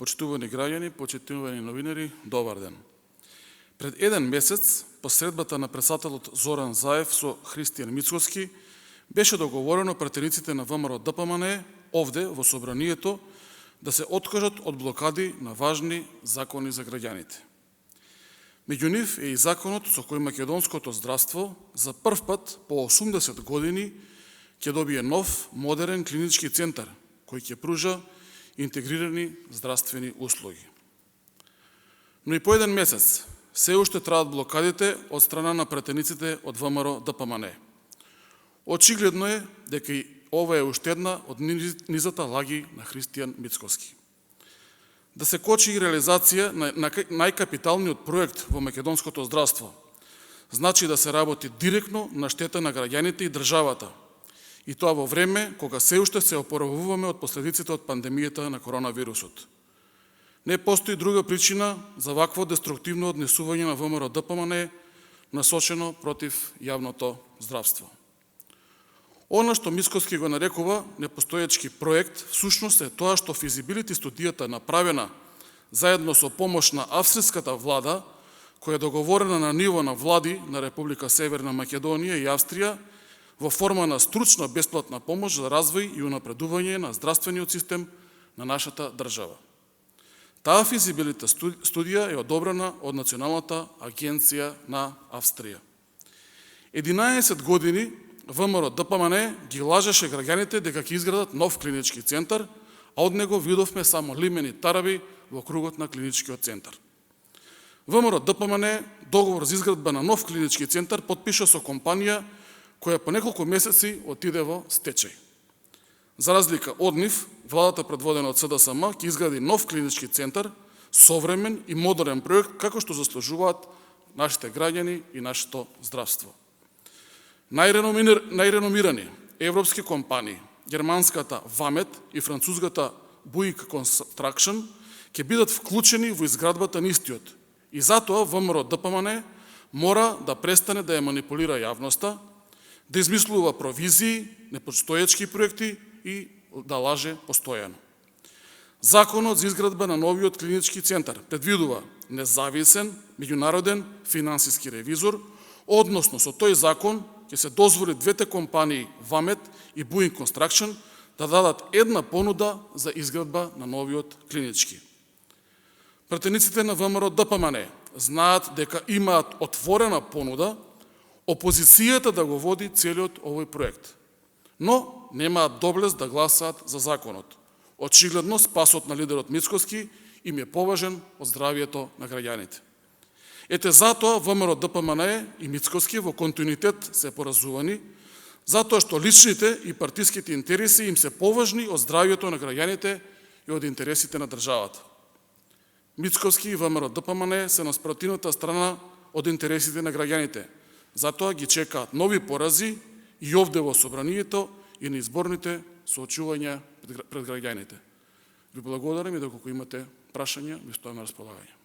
Почитувани граѓани, почитувани новинари, добар ден. Пред еден месец, по средбата на председателот Зоран Заев со Христијан Мицкоски, беше договорено пратениците на ВМРО ДПМН овде во собранието да се откажат од блокади на важни закони за граѓаните. Меѓу нив е и законот со кој македонското здравство за прв пат по 80 години ќе добие нов, модерен клинички центар, кој ќе пружа интегрирани здравствени услуги. Но и по еден месец се уште траат блокадите од страна на пратениците од ВМРО ДПМН. Очигледно е дека и ова е уште една од низата лаги на Христијан Мицкоски. Да се кочи и реализација на најкапиталниот проект во македонското здравство, значи да се работи директно на штета на граѓаните и државата, и тоа во време кога се уште се опоравуваме од последиците од пандемијата на коронавирусот. Не постои друга причина за вакво деструктивно однесување на ВМРО ДПМН насочено против јавното здравство. Она што Мицкоски го нарекува непостоечки проект, всушност е тоа што физибилити студијата направена заедно со помош на австриската влада, која е договорена на ниво на влади на Република Северна Македонија и Австрија, во форма на стручна бесплатна помош за развој и унапредување на здравствениот систем на нашата држава. Таа физибилита студија е одобрена од Националната агенција на Австрија. 11 години ВМРО ДПМН ги лажеше граѓаните дека ќе изградат нов клинички центар, а од него видовме само лимени тараби во кругот на клиничкиот центар. ВМРО ДПМН договор за изградба на нов клинички центар потпиша со компанија која по неколку месеци отиде во стечај. За разлика од нив, владата предводена од СДСМ ќе изгради нов клинички центар, современ и модерен проект како што заслужуваат нашите граѓани и нашето здравство. Најреномирани европски компании, германската Вамет и француската Bouygues Construction, ќе бидат вклучени во изградбата на истиот. И затоа ВМРО ДПМН мора да престане да ја манипулира јавноста, да измислува провизии, непостоечки проекти и да лаже постојано. Законот за изградба на новиот клинички центар предвидува независен меѓународен финансиски ревизор, односно со тој закон ќе се дозволи двете компании Вамет и Bouygues Construction да дадат една понуда за изградба на новиот клинички. Пратениците на ВМРО ДПМН знаат дека имаат отворена понуда опозицијата да го води целиот овој проект, но немаат доблест да гласаат за законот. Очигледно спасот на лидерот Мицкоски им е поважен од здравието на граѓаните. Ете затоа ВМРО ДПМН и Мицкоски во континуитет се поразувани, затоа што личните и партиските интереси им се поважни од здравието на граѓаните и од интересите на државата. Мицкоски и ВМРО ДПМН се на спротивната страна од интересите на граѓаните, затоа ги чекаат нови порази и овде во собранието и на изборните соочувања пред граѓаните. Ви благодарам и доколку имате прашања, ви стојам на располагање.